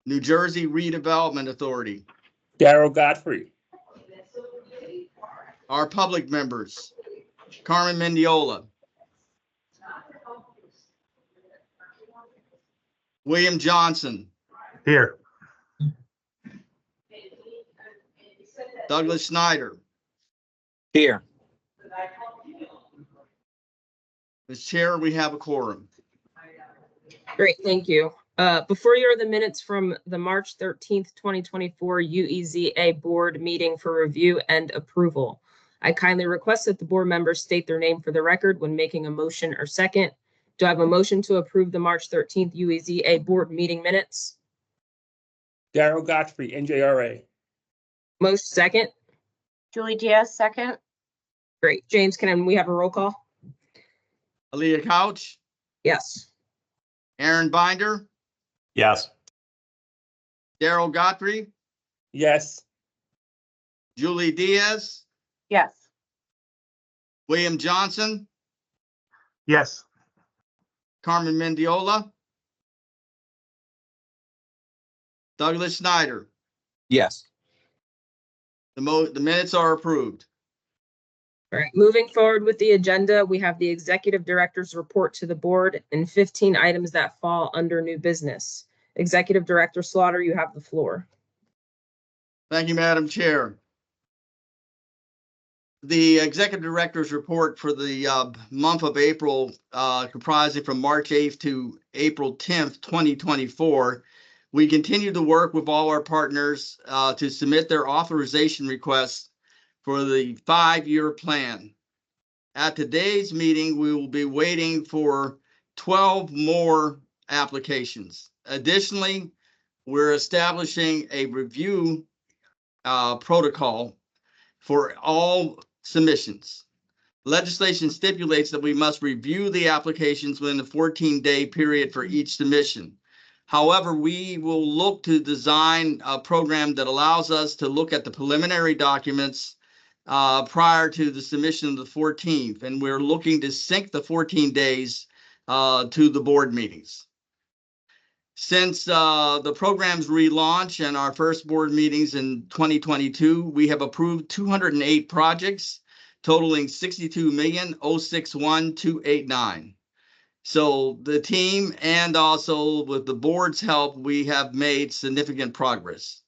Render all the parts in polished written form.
New Jersey Redevelopment Authority. Darrell Godfrey. Our public members, Carmen Mendiola, William Johnson, Here. Douglas Schneider. Here. As chair, we have a quorum. Great, thank you. Before you are the minutes from the March 13th, 2024 UEZA Board meeting for review and approval. I kindly request that the board members state their name for the record when making a motion or second. Do I have a motion to approve the March 13th UEZA Board meeting minutes? Darrell Godfrey, NJRA. Motion second. Julie Diaz, second. Great. James, can we have a roll call? Aaliyah Couch, Yes. Aaron Binder, Yes. Darrell Godfrey, Yes. Julie Diaz, Yes. William Johnson, Yes. Carmen Mendiola, Douglas Schneider. Yes. The minutes are approved. All right, moving forward with the agenda, we have the executive director's report to the board and 15 items that fall under new business. Executive Director Slaughter, you have the floor. Thank you, Madam Chair. The executive director's report for the month of April, comprising from March 8th to April 10th, 2024. We continue to work with all our partners to submit their authorization requests for the 5-year plan. At today's meeting, we will be waiting for 12 more applications. Additionally, we're establishing a review protocol for all submissions. Legislation stipulates that we must review the applications within the 14-day period for each submission. However, we will look to design a program that allows us to look at the preliminary documents prior to the submission of the 14th, and we're looking to sync the 14 days to the board meetings. Since the program's relaunch and our first board meetings in 2022, we have approved 208 projects totaling $62,061,289. So the team and also with the board's help, we have made significant progress.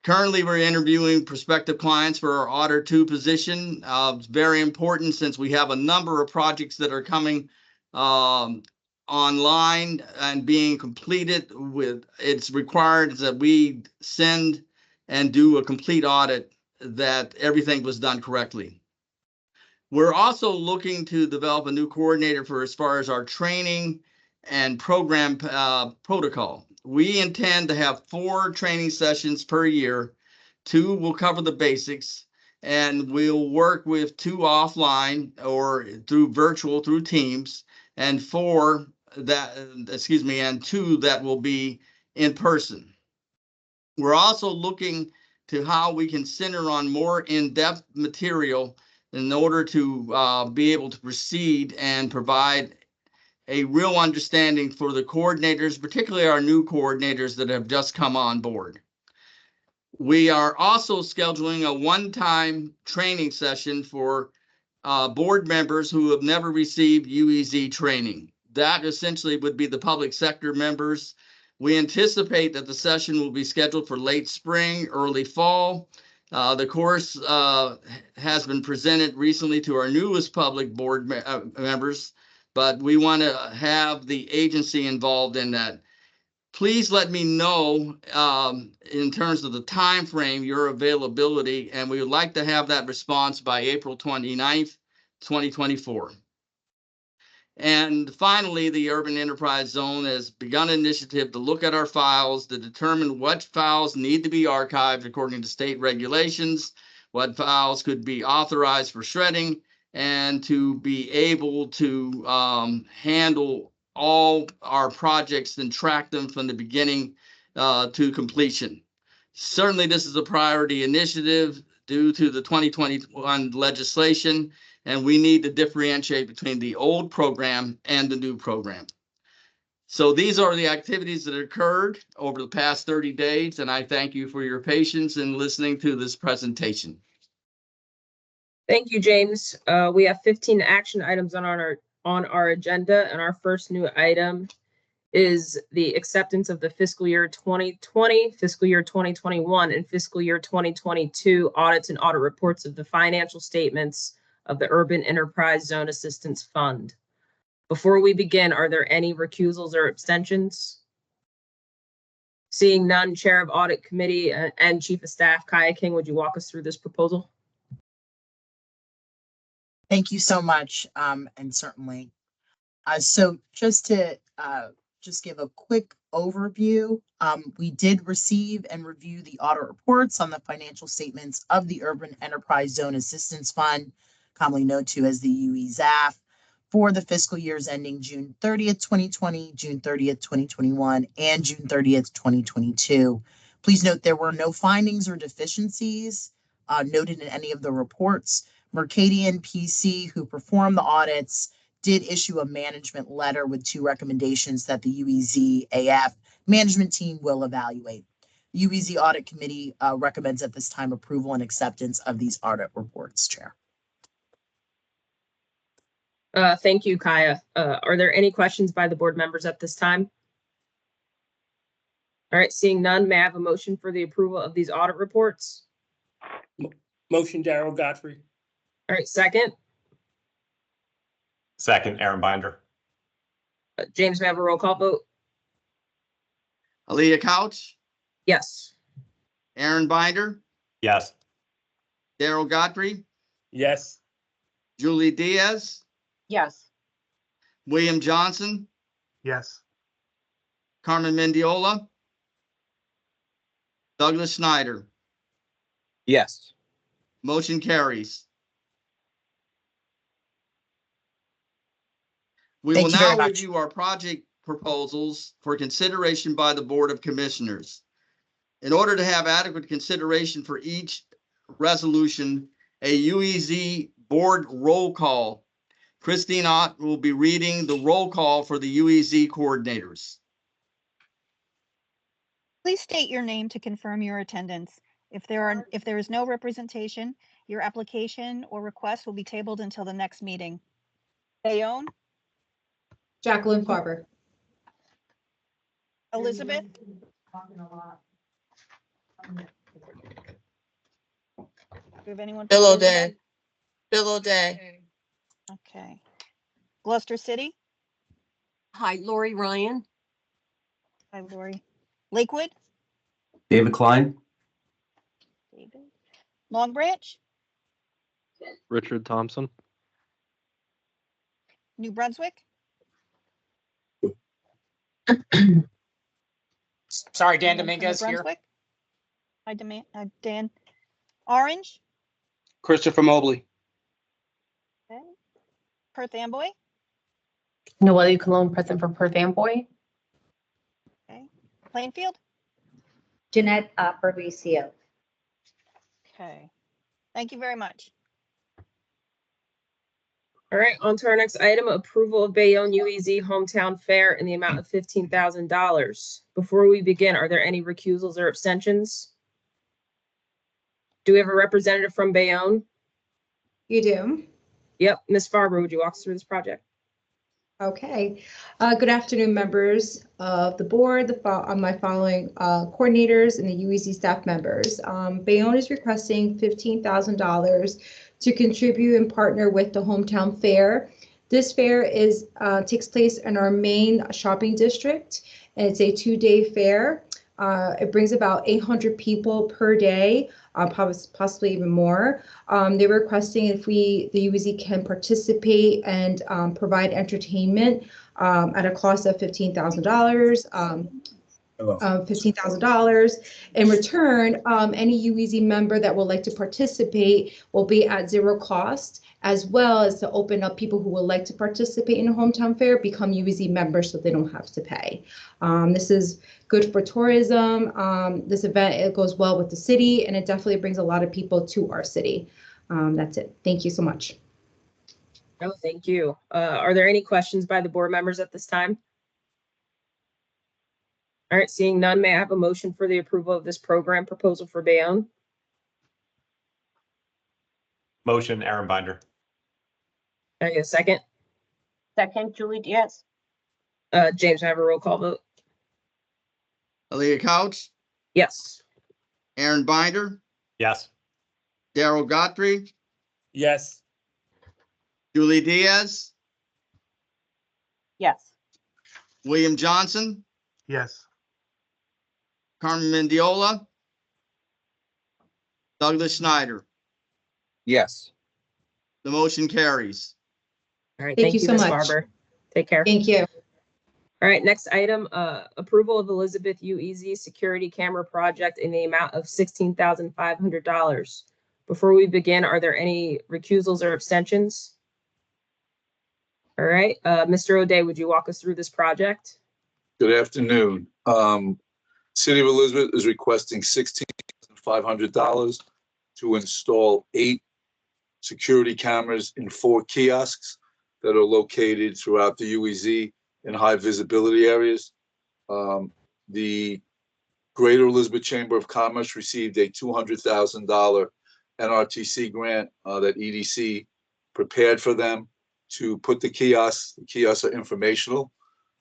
Currently, we're interviewing prospective clients for our Auditor 2 position. It's very important since we have a number of projects that are coming online and being completed. It's required that we send and do a complete audit that everything was done correctly. We're also looking to develop a new coordinator for as far as our training and program protocol. We intend to have 4 training sessions per year. 2 will cover the basics, and we'll work with 2 offline or through virtual through Teams, and 2 that will be in person. We're also looking to how we can center on more in-depth material in order to be able to proceed and provide a real understanding for the coordinators, particularly our new coordinators that have just come on board. We are also scheduling a one-time training session for board members who have never received UEZ training. That essentially would be the public sector members. We anticipate that the session will be scheduled for late spring, early fall. The course has been presented recently to our newest public board members, but we want to have the agency involved in that. Please let me know in terms of the time frame, your availability, and we would like to have that response by April 29th, 2024. And finally, the Urban Enterprise Zone has begun an initiative to look at our files to determine what files need to be archived according to state regulations, what files could be authorized for shredding, and to be able to handle all our projects and track them from the beginning to completion. Certainly, this is a priority initiative due to the 2021 legislation, and we need to differentiate between the old program and the new program. So these are the activities that occurred over the past 30 days, and I thank you for your patience in listening to this presentation. Thank you, James. We have 15 action items on our agenda, and our first new item is the acceptance of the fiscal year 2020, fiscal year 2021, and fiscal year 2022 audits and audit reports of the financial statements of the Urban Enterprise Zone Assistance Fund. Before we begin, are there any recusals or abstentions? Seeing none, Chair of Audit Committee and Chief of Staff Kaya King, would you walk us through this proposal? Thank you so much, and certainly. So just to just give a quick overview, we did receive and review the audit reports on the financial statements of the Urban Enterprise Zone Assistance Fund, commonly known to as the UEZAF, for the fiscal years ending June 30th, 2020, June 30th, 2021, and June 30th, 2022. Please note there were no findings or deficiencies noted in any of the reports. Mercadian PC, who performed the audits, did issue a management letter with 2 recommendations that the UEZAF management team will evaluate. The UEZ Audit Committee recommends at this time approval and acceptance of these audit reports, Chair. Thank you, Kaya. Are there any questions by the board members at this time? All right, seeing none, may I have a motion for the approval of these audit reports? Motion, Darrell Godfrey. All right, second. Second, Aaron Binder. James, may I have a roll call vote? Aaliyah Couch, Yes. Aaron Binder, Yes. Darrell Godfrey, Yes. Julie Diaz, Yes. William Johnson, Yes. Carmen Mendiola, Douglas Schneider. Yes. Motion carries. We will Thank you very now much. review our project proposals for consideration by the Board of Commissioners. In order to have adequate consideration for each resolution, a UEZ board roll call. Christine Ott will be reading the roll call for the UEZ coordinators. Please state your name to confirm your attendance. If there is no representation, your application or request will be tabled until the next meeting. Bayonne, Jacqueline Farber. Elizabeth, do you have anyone? Bill from O'Day. Elizabeth? Bill O'Day. Okay. Gloucester City, Hi, Lori Ryan. hi Lori. Lakewood, David Klein. David. Long Branch, Richard Thompson. New Brunswick, Sorry, Dan anyone from New Dominguez here. Brunswick? Hi, Dan. Orange, Christopher Mobley. okay. Perth Amboy, Noelle Cologne, present for Perth Amboy. okay. Plainfield, Jeanette Fabricio. okay. Thank you very much. All right, on to our next item, approval of Bayonne UEZ Hometown Fair in the amount of $15,000. Before we begin, are there any recusals or abstentions? Do we have a representative from Bayonne? You do? Yep, Ms. Farber, would you walk us through this project? Okay. Good afternoon, members of the board, my following coordinators and the UEZ staff members. Bayonne is requesting $15,000 to contribute and partner with the Hometown Fair. This fair takes place in our main shopping district, and it's a 2-day fair. It brings about 800 people per day, possibly even more. They're requesting if the UEZ can participate and provide entertainment at a cost of $15,000. $15,000. In return, any UEZ member that would like to participate will be at zero cost, as well as to open up people who would like to participate in a hometown fair, become UEZ members so they don't have to pay. This is good for tourism. This event, it goes well with the city, and it definitely brings a lot of people to our city. That's it. Thank you so much. No, thank you. Are there any questions by the board members at this time? All right, seeing none, may I have a motion for the approval of this program proposal for Bayonne? Motion, Aaron Binder. Can I get a second? Second, Julie Diaz. James, may I have a roll call vote? Leah Couch, Yes. Aaron Binder, Yes. Darrell Godfrey, yes, Julie Diaz, Yes. William Johnson, Yes. Carmen Mendiola, Douglas Schneider. Yes. The motion carries. All right, Thank thank you you, so Ms. much. Barber. Take care. Thank you. All right, next item, approval of Elizabeth UEZ security camera project in the amount of $16,500. Before we begin, are there any recusals or abstentions? All right, Mr. O'Day, would you walk us through this project? Good afternoon. City of Elizabeth is requesting $16,500 to install 8 security cameras in 4 kiosks that are located throughout the UEZ in high visibility areas. The Greater Elizabeth Chamber of Commerce received a $200,000 NRTC grant that EDC prepared for them to put the kiosks. The kiosks are informational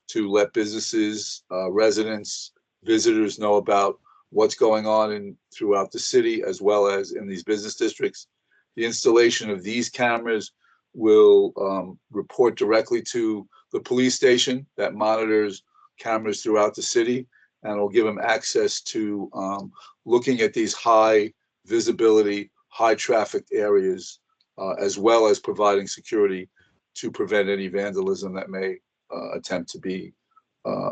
to let businesses, residents, visitors know about what's going on throughout the city as well as in these business districts. The installation of these cameras will report directly to the police station that monitors cameras throughout the city, and will give them access to looking at these high visibility, high trafficked areas, as well as providing security to prevent any vandalism that may attempt to be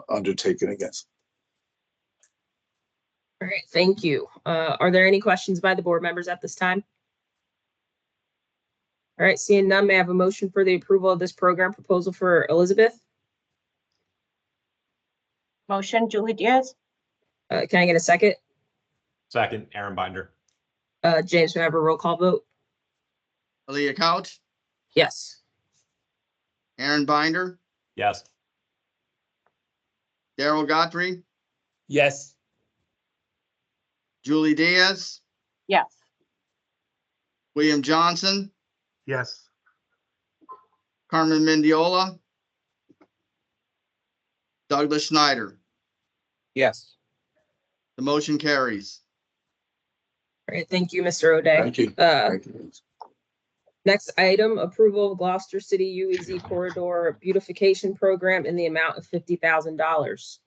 undertaken against. All right, thank you. Are there any questions by the board members at this time? All right, seeing none, may I have a motion for the approval of this program proposal for Elizabeth? Motion, Julie Diaz. Can I get a second? Second, Aaron Binder. James, may I have a roll call vote? Leah Couch, Yes. Aaron Binder, Yes. Darrell Godfrey, yes, Julie Diaz, Yes. William Johnson, Yes. Carmen Mendiola, Douglas Schneider. Yes. The motion carries. All right, thank you, Mr. O'Day. Thank you. Uh, Thank you. Next item, approval of Gloucester City UEZ Corridor Beautification Program in the amount of $50,000.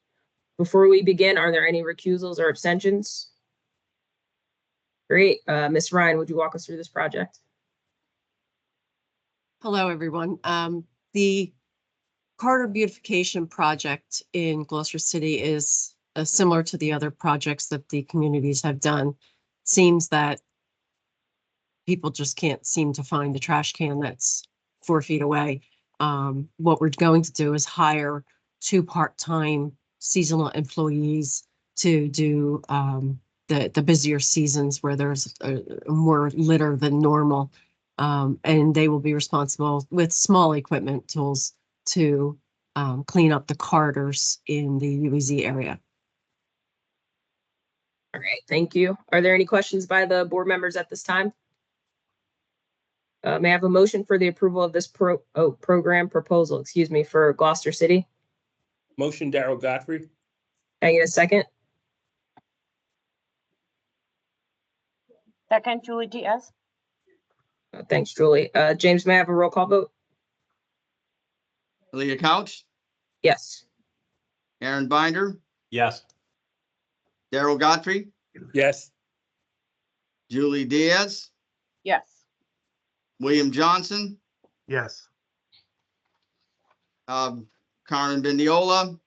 Before we begin, are there any recusals or abstentions? Great. Ms. Ryan, would you walk us through this project? Hello, everyone. The corridor beautification project in Gloucester City is similar to the other projects that the communities have done. Seems that people just can't seem to find the trash can that's 4 feet away. What we're going to do is hire 2 part-time seasonal employees to do the busier seasons where there's more litter than normal. And they will be responsible with small equipment tools to clean up the corridors in the UEZ area. All right, thank you. Are there any questions by the board members at this time? May I have a motion for the approval of this program proposal, for Gloucester City? motion Darrell Godfrey, Can I get a second? Second, Julie Diaz. Thanks, Julie. James, may I have a roll call vote? Leah Couch, Yes. Aaron Binder, Yes. Darrell Godfrey, yes, Julie Diaz, Yes. William Johnson, Yes. Carmen Bendiola,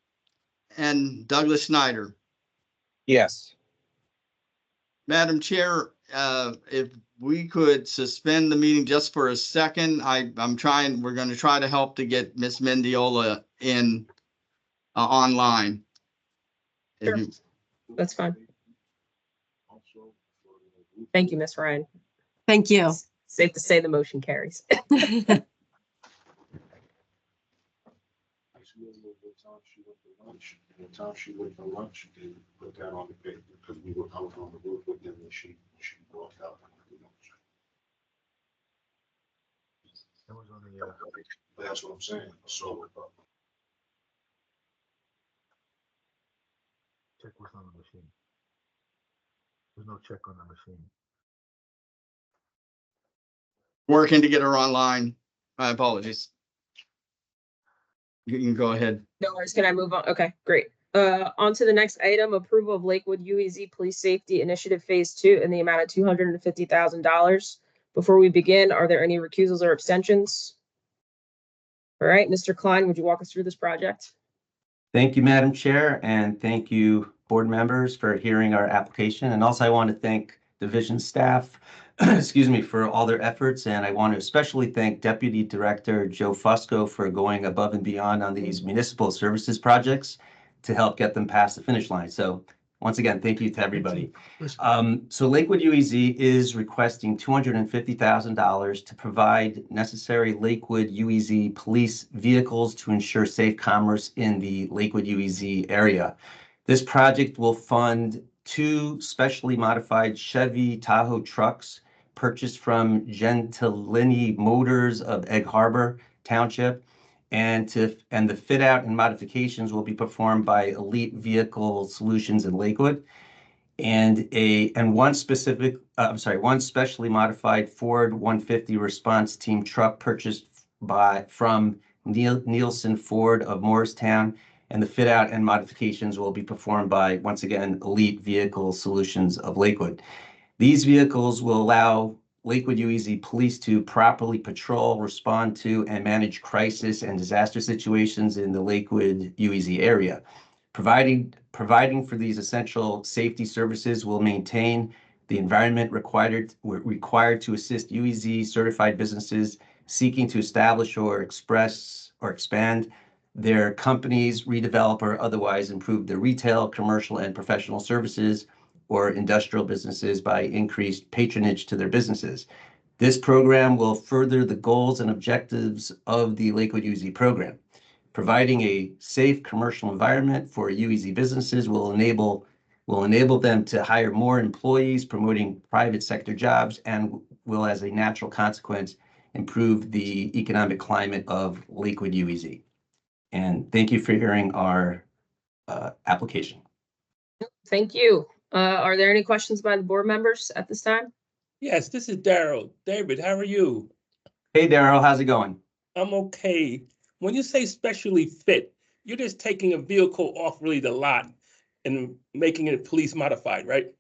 and Douglas Schneider. Yes. Madam Chair, if we could suspend the meeting just for a second, we're going to try to help to get Ms. Mendiola in online. If Sure. you- That's fine. Thank you, Ms. Ryan. Thank you. Safe to say the motion carries. lunch. And the time she went for lunch, they put that on the paper because we were out on the roof with them and she walked out. That was on the, That's what I'm saying. So, check was on the machine. There's no check on the machine. Working to get her online. My apologies. You can go ahead. No worries. Can I move on? Okay, great. On to the next item, approval of Lakewood UEZ Police Safety Initiative Phase 2 in the amount of $250,000. Before we begin, are there any recusals or abstentions? All right, Mr. Klein, would you walk us through this project? Thank you, Madam Chair, and thank you, board members, for hearing our application. And also I want to thank division staff, excuse me, for all their efforts. And I want to especially thank Deputy Director Joe Fusco for going above and beyond on these municipal services projects to help get them past the finish line. So once again, thank you to everybody. So Lakewood UEZ is requesting $250,000 to provide necessary Lakewood UEZ police vehicles to ensure safe commerce in the Lakewood UEZ area. This project will fund 2 specially modified Chevy Tahoe trucks purchased from Gentilini Motors of Egg Harbor Township. And the fit out and modifications will be performed by Elite Vehicle Solutions in Lakewood. And one specially modified Ford 150 response team truck purchased from Nielsen Ford of Morristown. And the fit out and modifications will be performed by, once again, Elite Vehicle Solutions of Lakewood. These vehicles will allow Lakewood UEZ police to properly patrol, respond to, and manage crisis and disaster situations in the Lakewood UEZ area. Providing for these essential safety services will maintain the environment required to assist UEZ certified businesses seeking to establish or expand their companies, redevelop or otherwise improve their retail, commercial, and professional services or industrial businesses by increased patronage to their businesses. This program will further the goals and objectives of the Lakewood UEZ program. Providing a safe commercial environment for UEZ businesses will enable them to hire more employees, promoting private sector jobs, and will, as a natural consequence, improve the economic climate of Lakewood UEZ. And thank you for hearing our application. Thank you. Are there any questions by the board members at this time? Yes, this is Daryl. David, how are you? Hey, Daryl, how's it going? I'm okay. When you say specially fit, you're just taking a vehicle off really the lot and making it police modified, right?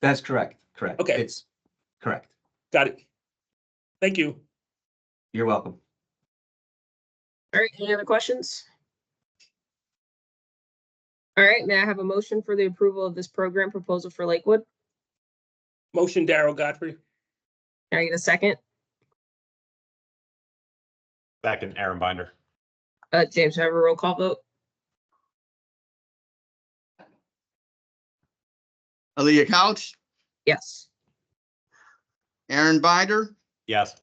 That's correct. Correct. Okay. It's correct. Got it. Thank you. You're welcome. All right, any other questions? All right, may I have a motion for the approval of this program proposal for Lakewood? Motion, Daryl Godfrey. Can I get a second? Second, Aaron Binder. James, have a roll call vote? Aaliyah Couch, Yes. Aaron Binder, Yes.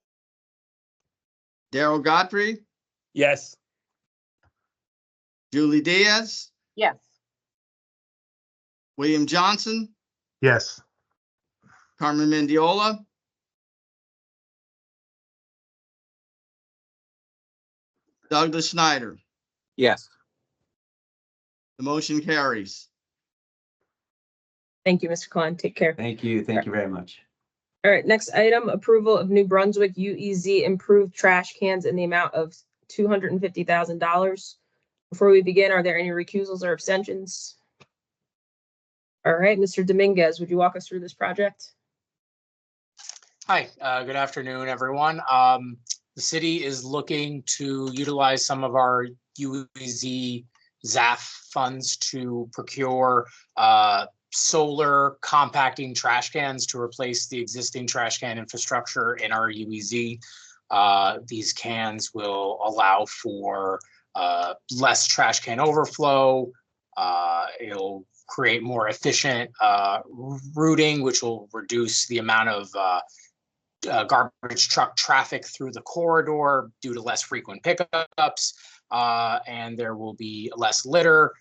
Daryl Godfrey, Yes. Julie Diaz, Yes. William Johnson, Yes. Carmen Mendiola, Douglas Schneider. Yes. The motion carries. Thank you, Mr. Klein. Take care. Thank you. Thank you very much. All right, next item, approval of New Brunswick UEZ improved trash cans in the amount of $250,000. Before we begin, are there any recusals or abstentions? All right, Mr. Dominguez, would you walk us through this project? Hi, good afternoon, everyone. The city is looking to utilize some of our UEZ ZAF funds to procure solar compacting trash cans to replace the existing trash can infrastructure in our UEZ. These cans will allow for less trash can overflow. It'll create more efficient routing, which will reduce the amount of garbage truck traffic through the corridor due to less frequent pickups, and there will be less litter.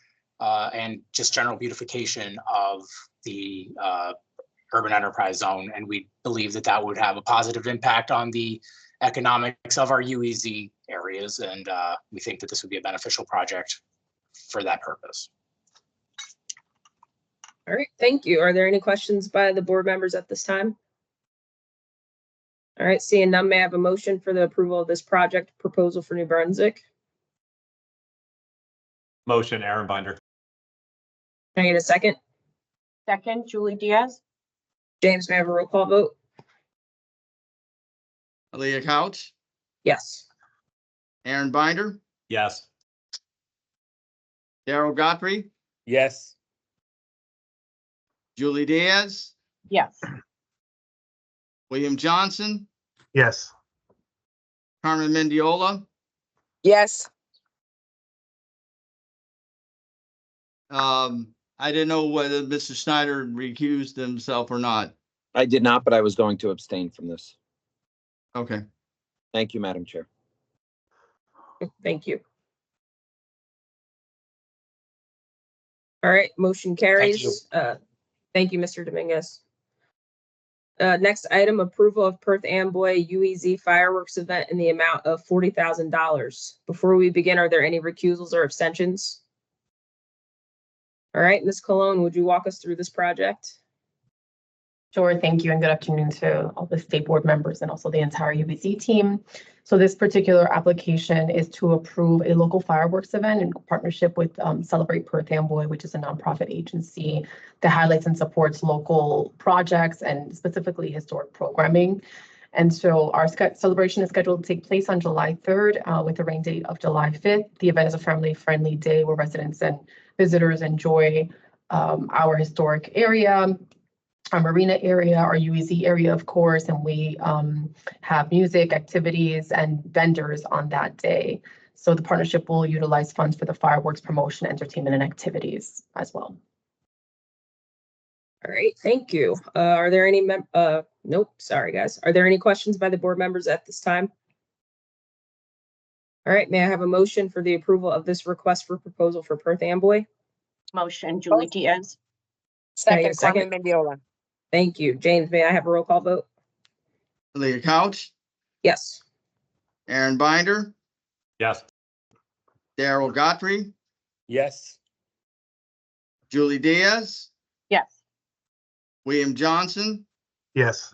and just general beautification of the urban enterprise zone. And we believe that that would have a positive impact on the economics of our UEZ areas. And we think that this would be a beneficial project for that purpose. All right, thank you. Are there any questions by the board members at this time? All right, seeing none, may I have a motion for the approval of this project proposal for New Brunswick? Motion, Aaron Binder. Can I get a second? Second, Julie Diaz. James, may I have a roll call vote? Leah Couch, Yes. Aaron Binder, Yes. Daryl Godfrey, Yes. Julie Diaz, Yes. William Johnson, Yes. Carmen Mendiola. Yes. I didn't know whether Mr. Snyder recused himself or not. I did not, but I was going to abstain from this. Okay. Thank you, Madam Chair. Thank you. All right, motion carries. Thank you, Mr. Dominguez. Next item, approval of Perth Amboy UEZ fireworks event in the amount of $40,000. Before we begin, are there any recusals or abstentions? All right, Ms. Cologne, would you walk us through this project? Sure, thank you, and good afternoon to all the state board members and also the entire UBC team. So this particular application is to approve a local fireworks event in partnership with Celebrate Perth Amboy, which is a nonprofit agency that highlights and supports local projects and specifically historic programming. And so our celebration is scheduled to take place on July 3rd with a rain date of July 5th. The event is a family-friendly day where residents and visitors enjoy our historic area, our marina area, our UEZ area, of course, and we have music, activities, and vendors on that day. So the partnership will utilize funds for the fireworks promotion, entertainment, and activities as well. All right, thank you. Are there any, nope, sorry, guys. Are there any questions by the board members at this time? All right, may I have a motion for the approval of this request for proposal for Perth Amboy? Motion, Julie Diaz. Can I get a Second, second? Carmen Mendiola. Thank you. James, may I have a roll call vote? Leah Couch, Yes. Aaron Binder, Yes. Daryl Godfrey, Yes. Julie Diaz, Yes. William Johnson, Yes.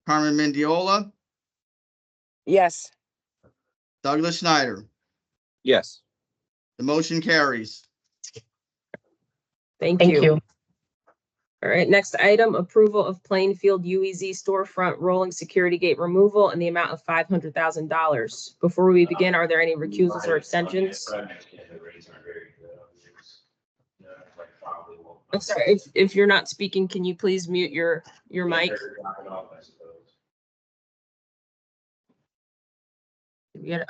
Carmen Mendiola, Yes. Douglas Snyder. Yes. The motion carries. Thank Thank you. you. All right, next item, approval of Plainfield UEZ storefront rolling security gate removal in the amount of $500,000. Before we begin, are there any recusals or abstentions? I'm sorry, if you're not speaking, can you please mute your mic?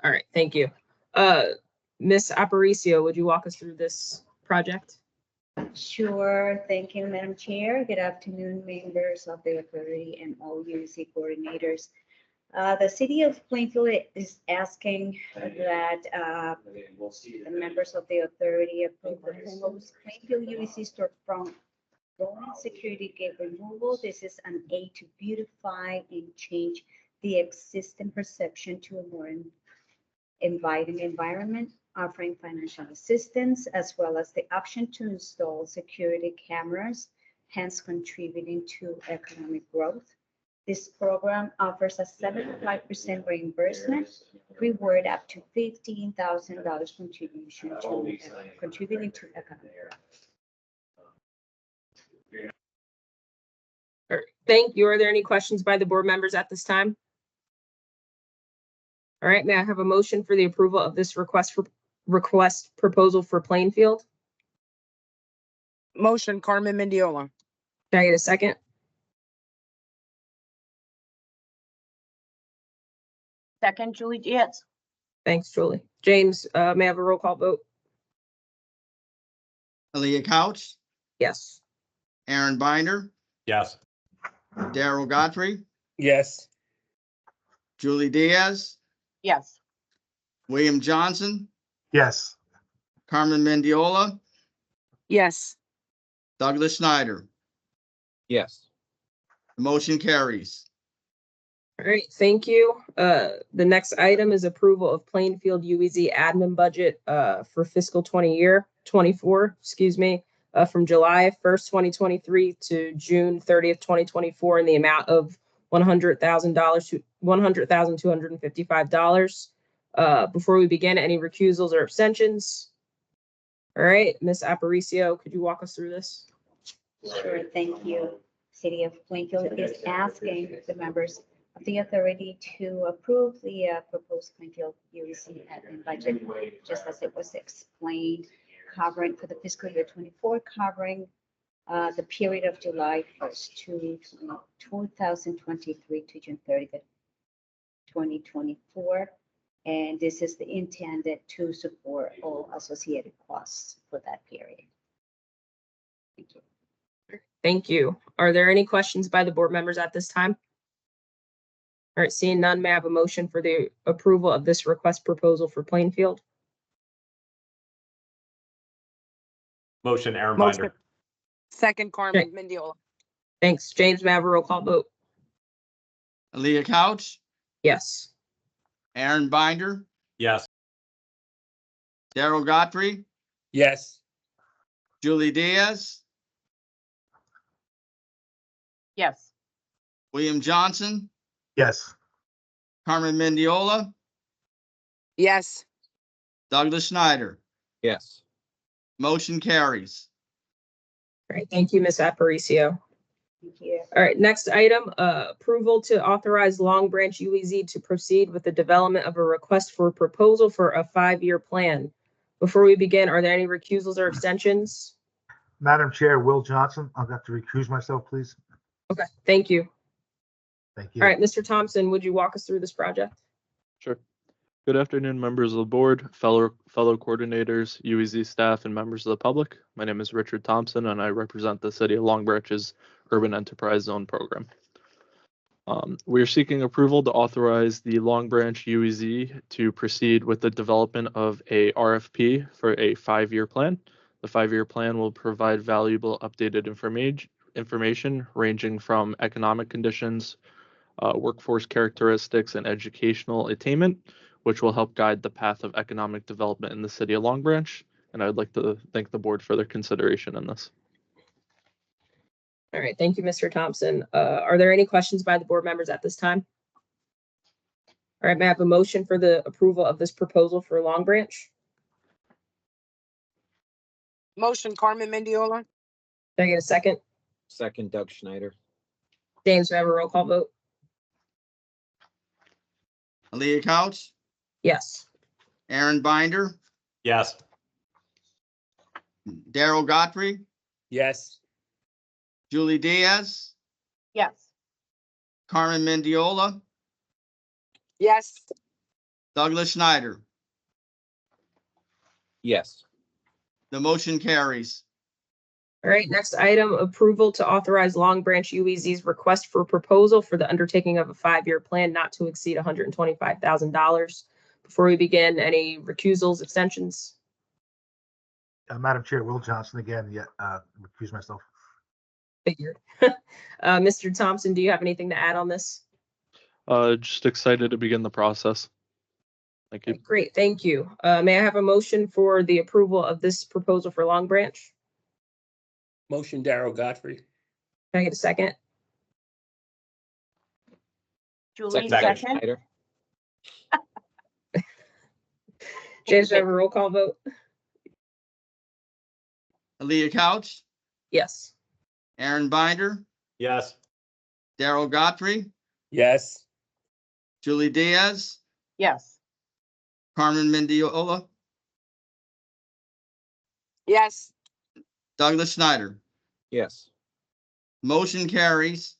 All right, thank you. Ms. Aparicio, would you walk us through this project? Sure. Thank you, Madam Chair. Good afternoon, members of the authority and all UC coordinators. The city of Plainfield is asking that the members of the authority approve the proposed Plainfield UEC storefront rolling security gate removal. This is an aid to beautify and change the existing perception to a more inviting environment, offering financial assistance, as well as the option to install security cameras, hence contributing to economic growth. This program offers a 75% reimbursement, reward up to $15,000 contributing to economic growth. Thank you. Are there any questions by the board members at this time? All right, may I have a motion for the approval of this request proposal for Plainfield? Motion, Carmen Mendiola. Can I get a second? Second, Julie Diaz. Thanks, Julie. James, may I have a roll call vote? Leah Couch, Yes. Aaron Binder, Yes. Daryl Godfrey, Yes. Julie Diaz, Yes. William Johnson, Yes. Carmen Mendiola, Yes. Douglas Schneider. Yes. The motion carries. All right, thank you. The next item is approval of Plainfield UEZ admin budget for fiscal 24, excuse me, from July 1st, 2023 to June 30th, 2024 in the amount of $100,000 to $100,255. Before we begin, any recusals or abstentions? All right, Ms. Aparicio, could you walk us through this? Sure, thank you. City of Plainfield is asking the members of the authority to approve the proposed Plainfield UEC admin budget, just as it was explained, covering for the fiscal year 24, covering the period of July 1st to 2023 to June 30th, 2024. And this is the intended to support all associated costs for that period. Thank you. Thank you. Are there any questions by the board members at this time? All right, seeing none, may I have a motion for the approval of this request proposal for Plainfield? Motion, Aaron Motion. Binder. Second, Carmen Mendiola. Thanks. James, may I have a roll call vote? Leah Couch, Yes. Aaron Binder, Yes. Daryl Godfrey, Yes. Julie Diaz, Yes. William Johnson, Yes. Carmen Mendiola, Yes. Douglas Schneider. Yes. Motion carries. All right, thank you, Ms. Aparicio. Thank you. All right, next item, approval to authorize Long Branch UEZ to proceed with the development of a request for proposal for a 5-year plan. Before we begin, are there any recusals or abstentions? Madam Chair, Will Johnson, I'll have to recuse myself, please. Okay, thank you. Thank you. All right, Mr. Thompson, would you walk us through this project? Sure. Good afternoon, members of the board, fellow coordinators, UEZ staff, and members of the public. My name is Richard Thompson, and I represent the City of Long Branch's Urban Enterprise Zone program. We are seeking approval to authorize the Long Branch UEZ to proceed with the development of a RFP for a 5-year plan. The 5-year plan will provide valuable updated information ranging from economic conditions, workforce characteristics, and educational attainment, which will help guide the path of economic development in the City of Long Branch. And I'd like to thank the board for their consideration in this. All right, thank you, Mr. Thompson. Are there any questions by the board members at this time? All right, may I have a motion for the approval of this proposal for Long Branch? Motion, Carmen Mendiola. Can I get a second? Second, Doug Schneider. James, may I have a roll call vote? Leah Couch, Yes. Aaron Binder, Yes. Daryl Godfrey, Yes. Julie Diaz, Yes. Carmen Mendiola, Yes. Douglas Schneider. Yes. The motion carries. All right, next item, approval to authorize Long Branch UEZ's request for proposal for the undertaking of a 5-year plan not to exceed $125,000. Before we begin, any recusals, abstentions? Madam Chair, Will Johnson again, recuse myself. Figured. Mr. Thompson, do you have anything to add on this? Just excited to begin the process. Thank you. Great, thank you. May I have a motion for the approval of this proposal for Long Branch? Motion, Daryl Godfrey. Can I get a second? Julie, Second, second. Schneider. James, do I have a roll call vote? Leah Couch, Yes. Aaron Binder, Yes. Daryl Godfrey, Yes. Julie Diaz, Yes. Carmen Mendiola, Yes. Douglas Schneider. Yes. Motion carries.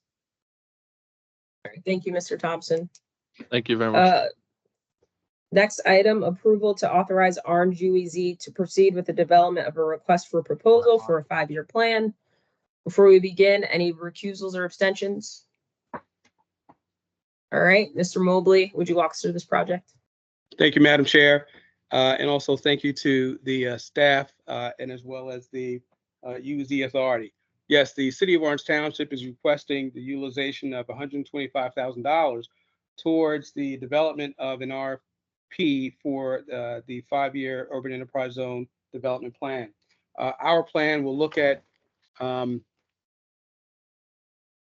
All right, thank you, Mr. Thompson. Thank you very much. Next item, approval to authorize Orange UEZ to proceed with the development of a request for proposal for a 5-year plan. Before we begin, any recusals or abstentions? All right, Mr. Mobley, would you walk us through this project? Thank you, Madam Chair. And also thank you to the staff and as well as the UZ Authority. Yes, the City of Orange Township is requesting the utilization of $125,000 towards the development of an RFP for the 5-year Urban Enterprise Zone Development Plan. Our plan will look at the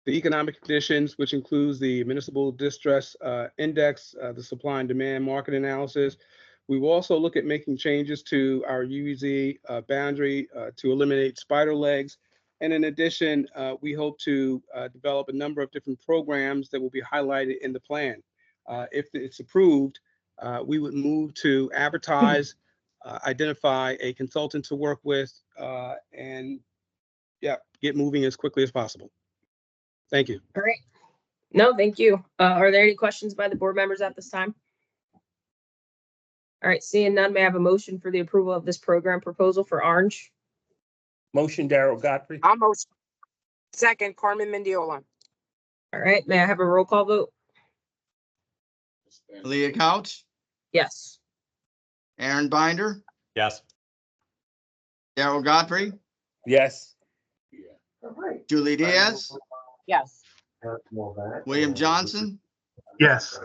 economic conditions, which includes the municipal distress index, the supply and demand market analysis. We will also look at making changes to our UEZ boundary to eliminate spider legs. And in addition, we hope to develop a number of different programs that will be highlighted in the plan. If it's approved, we would move to advertise, identify a consultant to work with, and yeah, get moving as quickly as possible. Thank you. All right. No, thank you. Are there any questions by the board members at this time? All right, seeing none, may I have a motion for the approval of this program proposal for Orange? Motion, Darrell Godfrey. I'll motion. Second, Carmen Mendiola. All right, may I have a roll call vote? Leah Couch, Yes. Aaron Binder, Yes. Darrell Godfrey, Yes. Julie Diaz, Yes. William Johnson, Yes.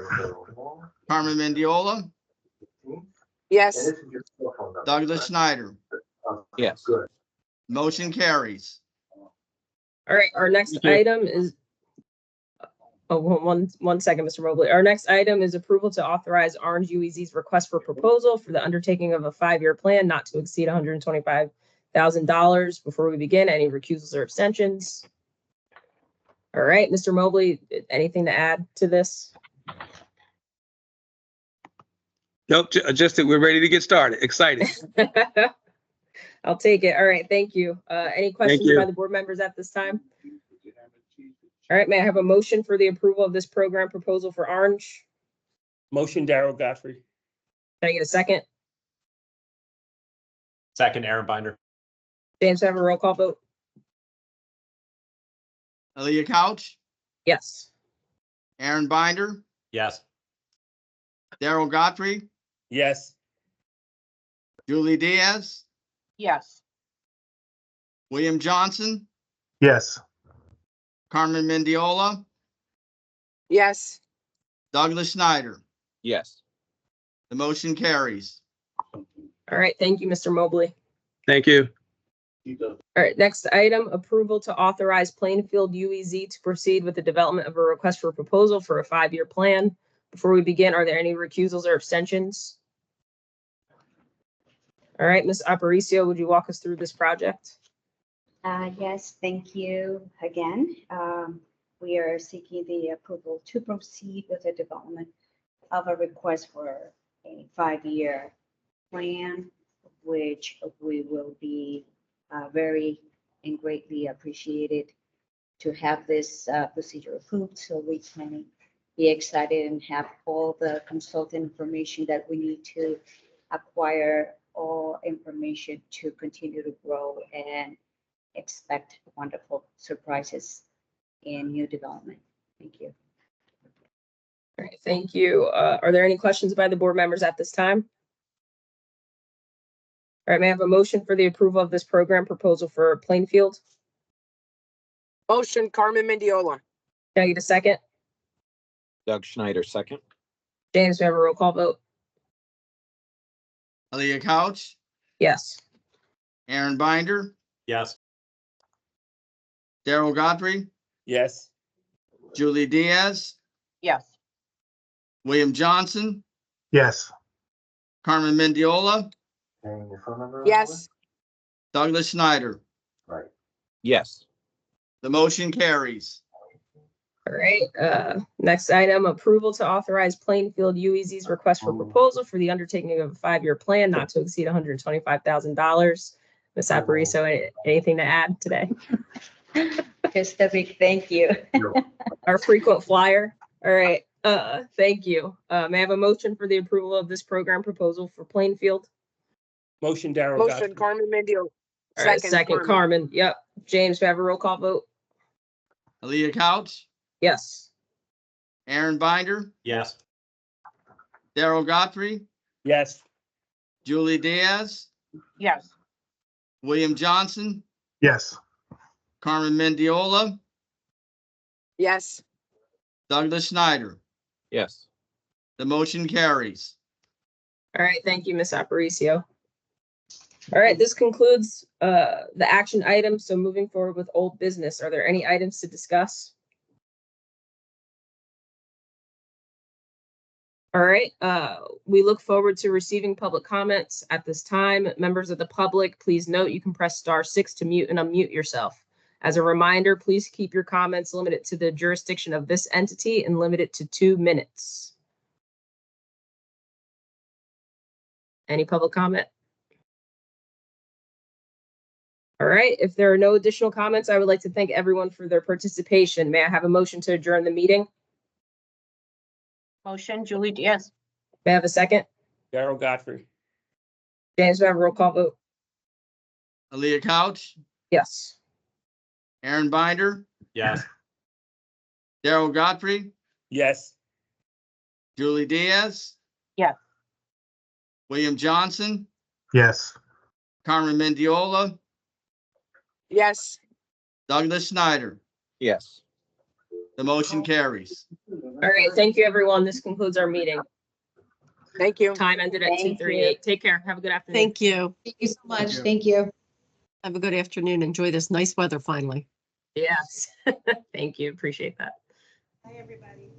Carmen Mendiola, Yes. Douglas Schneider. Yes. Motion carries. All right, our next item is, one second, Mr. Mobley. Our next item is approval to authorize Orange UEZ's request for proposal for the undertaking of a 5-year plan not to exceed $125,000. Before we begin, any recusals or abstentions? All right, Mr. Mobley, anything to add to this? Nope, just that we're ready to get started. Excited. I'll take it. All right, thank you. Any questions you. by the board members at this time? All right, may I have a motion for the approval of this program proposal for Orange? Motion, Darrell Godfrey. Can I get a second? Second, Aaron Binder. James, have a roll call vote? Leah Couch, Yes. Aaron Binder, Yes. Darrell Godfrey, Yes. Julie Diaz, Yes. William Johnson, Yes. Carmen Mendiola, Yes. Douglas Schneider. Yes. The motion carries. All right, thank you, Mr. Mobley. Thank you. All right, next item, approval to authorize Plainfield UEZ to proceed with the development of a request for proposal for a 5-year plan. Before we begin, are there any recusals or abstentions? All right, Ms. Aparicio, would you walk us through this project? Yes, thank you again. We are seeking the approval to proceed with the development of a request for a 5-year plan, which we will be very and greatly appreciated to have this procedure approved so we can be excited and have all the consultant information that we need to acquire all information to continue to grow and expect wonderful surprises in new development. Thank you. All right, thank you. Are there any questions by the board members at this time? All right, may I have a motion for the approval of this program proposal for Plainfield? Motion, Carmen Mendiola. Can I get a second? Doug Schneider, second. James, we have a roll call vote? Leah Couch, Yes. Aaron Binder, Yes. Darrell Godfrey, Yes. Julie Diaz, Yes. William Johnson, Yes. Carmen Mendiola, Yes. Douglas Schneider. Yes. The motion carries. All right, next item, approval to authorize Plainfield UEZ's request for proposal for the undertaking of a 5-year plan not to exceed $125,000. Ms. Aparicio, anything to add today? Just a big thank you. Our frequent flyer. All right, thank you. May I have a motion for the approval of this program proposal for Plainfield? Motion, Darrell Motion, Godfrey. Carmen Mendiola. All right, second, Carmen. Yep. James, we have a roll call vote? Leah Couch, Yes. Aaron Binder, Yes. Darrell Godfrey, Yes. Julie Diaz, Yes. William Johnson, Yes. Carmen Mendiola, Yes. Douglas Schneider. Yes. The motion carries. All right, thank you, Ms. Aparicio. All right, this concludes the action items. So moving forward with old business, are there any items to discuss? All right, we look forward to receiving public comments at this time. Members of the public, please note you can press *6 to mute and unmute yourself. As a reminder, please keep your comments limited to the jurisdiction of this entity and limit it to 2 minutes. Any public comment? All right, if there are no additional comments, I would like to thank everyone for their participation. May I have a motion to adjourn the meeting? Motion, Julie Diaz. May I have a second? Darrell Godfrey. James, may I have a roll call vote? Aaliyah Couch, Yes. Aaron Binder, Yes. Darrell Godfrey, Yes. Julie Diaz, Yes. William Johnson, Yes. Carmen Mendiola, Yes. Douglas Schneider. Yes. The motion carries. All right, thank you, everyone. This concludes our meeting. Thank you. Time ended at Thank you. 2:38. Take care. Have a good afternoon. Thank you. Thank you so much. you. Thank you. Have a good afternoon. Enjoy this nice weather finally. Yes. Thank you. Appreciate that. Bye, everybody.